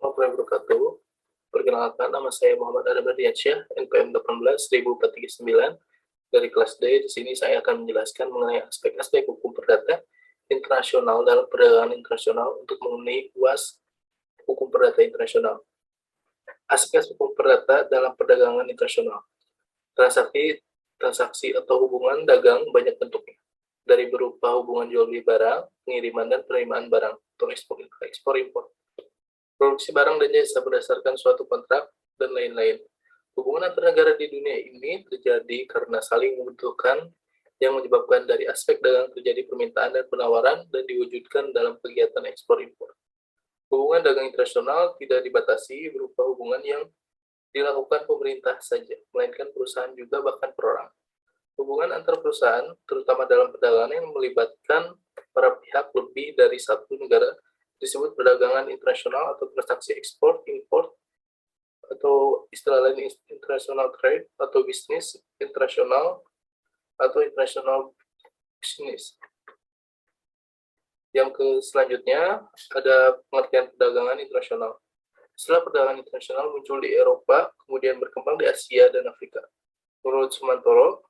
Warahmatullahi wabarakatuh. Perkenalkan, nama saya Muhammad Adam Ardiansyah, NPM 18-1439 dari kelas D. Di sini saya akan menjelaskan mengenai aspek-aspek hukum perdata internasional dalam perdagangan internasional untuk memenuhi UAS hukum perdata internasional. Aspek hukum perdata dalam perdagangan internasional. Transaksi atau hubungan dagang banyak bentuknya, dari berupa hubungan jual beli barang, pengiriman dan penerimaan barang, atau ekspor impor. Produksi barang dan jasa berdasarkan suatu kontrak, dan lain-lain. Hubungan antar negara di dunia ini terjadi karena saling membutuhkan yang menyebabkan dari aspek dagang terjadi permintaan dan penawaran dan diwujudkan dalam kegiatan ekspor-impor. Hubungan dagang internasional tidak dibatasi berupa hubungan yang dilakukan pemerintah saja, melainkan perusahaan juga bahkan perorang. Hubungan antar perusahaan, terutama dalam perdagangan yang melibatkan para pihak lebih dari satu negara, disebut perdagangan internasional atau transaksi ekspor, import, atau istilah lain international trade, atau bisnis internasional, atau international business. Yang selanjutnya ada pengertian perdagangan internasional. Setelah perdagangan internasional muncul di Eropa, kemudian berkembang di Asia dan Afrika. Menurut Sumantoro,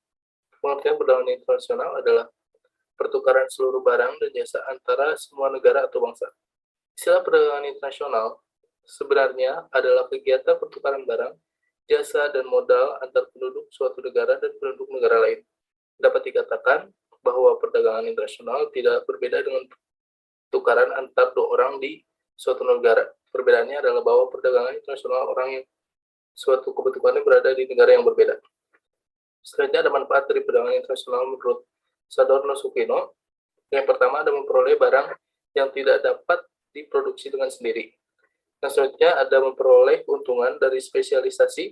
pengertian perdagangan internasional adalah pertukaran seluruh barang dan jasa antara semua negara atau bangsa. Istilah perdagangan internasional sebenarnya adalah kegiatan pertukaran barang, jasa, dan modal antar penduduk suatu negara dan penduduk negara lain. Dapat dikatakan bahwa perdagangan internasional tidak berbeda dengan tukaran antar dua orang di suatu negara. Perbedaannya adalah bahwa perdagangan internasional orang yang suatu kebutuhannya berada di negara yang berbeda. Selanjutnya ada manfaat dari perdagangan internasional menurut Sadorno Sukino. Yang pertama ada memperoleh barang yang tidak dapat diproduksi dengan sendiri. Yang selanjutnya ada memperoleh keuntungan dari spesialisasi.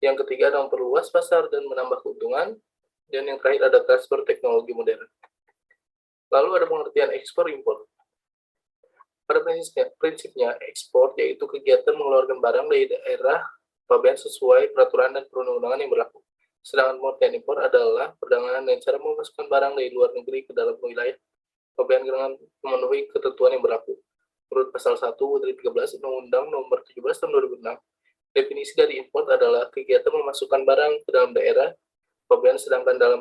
Yang ketiga ada memperluas pasar dan menambah keuntungan. Dan yang terakhir ada transfer teknologi modern. Lalu ada pengertian ekspor-impor. Pada prinsipnya ekspor yaitu kegiatan mengeluarkan barang dari daerah pabean sesuai peraturan dan perundang-undangan yang berlaku. Sedangkan pengertian impor adalah perdagangan dengan cara memasukkan barang dari luar negeri ke dalam wilayah pabean dengan memenuhi ketentuan yang berlaku. Menurut pasal 1 dari 13 Undang-Undang Nomor 17 Tahun 2006, definisi dari impor adalah kegiatan memasukkan barang ke dalam daerah pabean, sedangkan dalam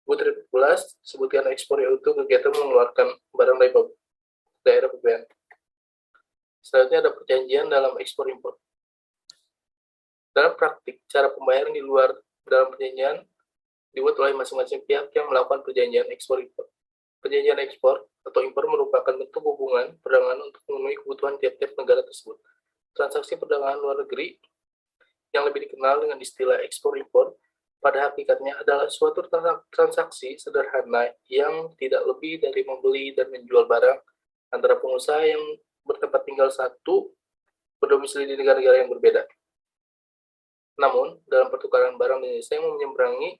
Butir 14 sebutkan ekspor yaitu kegiatan mengeluarkan barang dari daerah pabean. Selanjutnya ada perjanjian dalam ekspor impor. Dalam praktik, cara pembayaran di luar dalam perjanjian dibuat oleh masing-masing pihak yang melakukan perjanjian ekspor impor. Perjanjian ekspor atau impor merupakan bentuk hubungan perdagangan untuk memenuhi kebutuhan tiap-tiap negara tersebut. Transaksi perdagangan luar negeri yang lebih dikenal dengan istilah ekspor-impor pada hakikatnya adalah suatu transaksi sederhana yang tidak lebih dari membeli dan menjual barang antara pengusaha yang bertempat tinggal satu berdomisili di negara-negara yang berbeda. Namun, dalam pertukaran barang dan jasa yang menyeberangi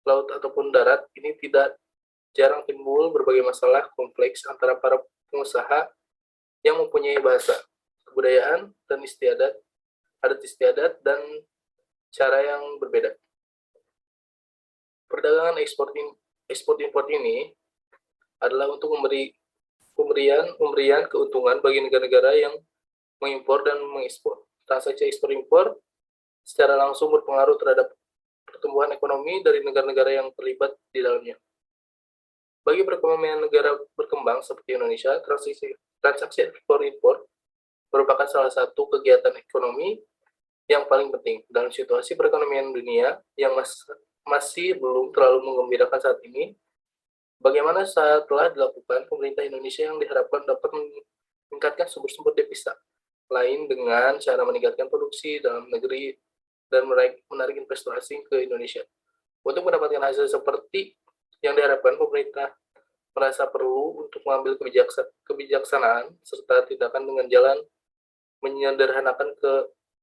laut ataupun darat, ini tidak jarang timbul berbagai masalah kompleks antara para pengusaha yang mempunyai bahasa, kebudayaan, dan adat istiadat, dan cara yang berbeda. Perdagangan ekspor-impor ini adalah untuk pemberian keuntungan bagi negara-negara yang mengimpor dan mengekspor. Transaksi ekspor-impor secara langsung berpengaruh terhadap pertumbuhan ekonomi dari negara-negara yang terlibat di dalamnya. Bagi perekonomian negara berkembang seperti Indonesia, transaksi ekspor-impor merupakan salah satu kegiatan ekonomi yang paling penting dalam situasi perekonomian dunia yang masih belum terlalu menggembirakan saat ini. Bagaimana setelah dilakukan pemerintah Indonesia yang diharapkan dapat meningkatkan sumber-sumber devisa lain dengan cara meningkatkan produksi dalam negeri dan menarik investor asing ke Indonesia. Untuk mendapatkan hasil seperti yang diharapkan, pemerintah merasa perlu untuk mengambil kebijaksanaan serta tindakan dengan jalan menyederhanakan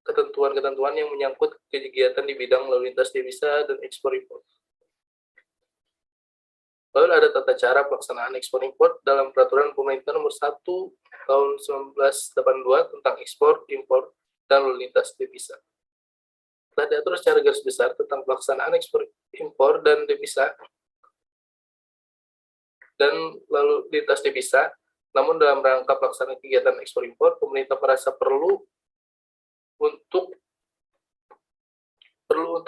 ketentuan-ketentuan yang menyangkut kegiatan di bidang lalu lintas devisa dan ekspor impor. Lalu ada tata cara pelaksanaan ekspor impor dalam peraturan pemerintah nomor 1 tahun 1982 tentang ekspor, impor, dan lalu lintas devisa. Telah diatur secara garis besar tentang pelaksanaan ekspor, impor, dan devisa dan lalu lintas devisa Namun dalam rangka pelaksanaan kegiatan ekspor impor, pemerintah merasa untuk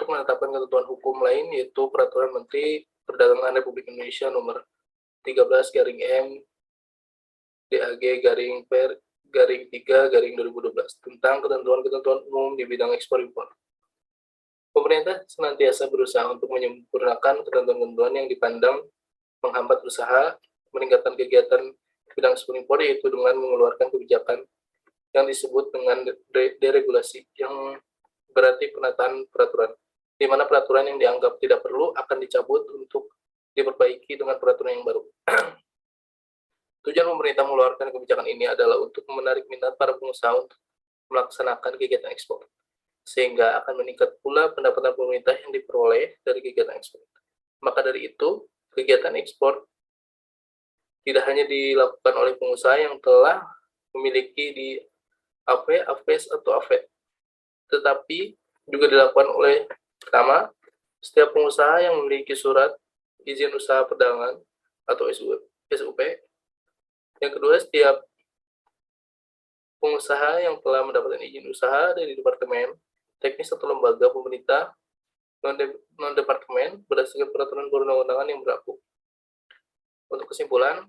menetapkan ketentuan hukum lain, yaitu Peraturan Menteri Perdagangan Republik Indonesia Nomor 13/M DAG garing 3 garing 2012 tentang ketentuan-ketentuan umum di bidang ekspor impor. Pemerintah senantiasa berusaha untuk menyempurnakan ketentuan-ketentuan yang dipandang menghambat usaha, meningkatkan kegiatan bidang ekspor impor, yaitu dengan mengeluarkan kebijakan yang disebut dengan deregulasi, yang berarti penataan peraturan, di mana peraturan yang dianggap tidak perlu akan dicabut untuk diperbaiki dengan peraturan yang baru. Tujuan pemerintah mengeluarkan kebijakan ini adalah untuk menarik minat para pengusaha untuk melaksanakan kegiatan ekspor, sehingga akan meningkat pula pendapatan pemerintah yang diperoleh dari kegiatan ekspor. Maka dari itu, kegiatan ekspor tidak hanya dilakukan oleh pengusaha yang telah memiliki di AP, AFES, atau AFET, tetapi juga dilakukan oleh pertama, setiap pengusaha yang memiliki surat izin usaha perdagangan atau SUP. Yang kedua, setiap pengusaha yang telah mendapatkan izin usaha dari departemen, teknis atau lembaga pemerintah non-departemen berdasarkan peraturan perundang-undangan yang berlaku. Untuk kesimpulan,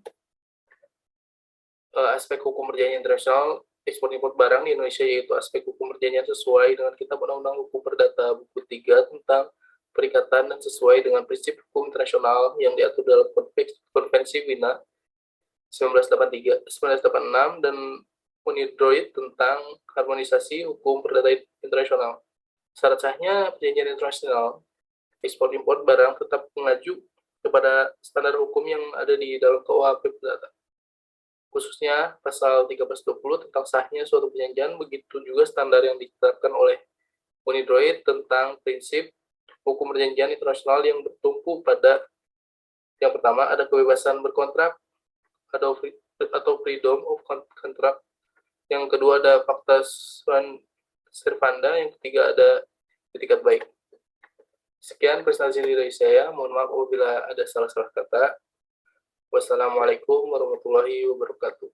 aspek hukum perjanjian internasional ekspor impor barang di Indonesia, yaitu aspek hukum perjanjian sesuai dengan Kitab Undang-Undang Hukum Perdata Buku 3 tentang perikatan dan sesuai dengan prinsip hukum internasional yang diatur dalam Konvensi Wina 1986 dan UNIDROIT tentang harmonisasi hukum perdata internasional. Syarat sahnya perjanjian internasional ekspor impor barang tetap mengacu kepada standar hukum yang ada di dalam KUHP perdata, khususnya pasal 1320 tentang sahnya suatu perjanjian. Begitu juga standar yang ditetapkan oleh UNIDROIT tentang prinsip hukum perjanjian internasional yang bertumpu pada yang pertama, ada kebebasan berkontrak atau freedom of contract. Yang kedua, ada fakta servanda. Yang ketiga, ada etikat baik. Sekian presentasi dari saya. Mohon maaf apabila ada salah-salah kata. Wassalamualaikum warahmatullahi wabarakatuh.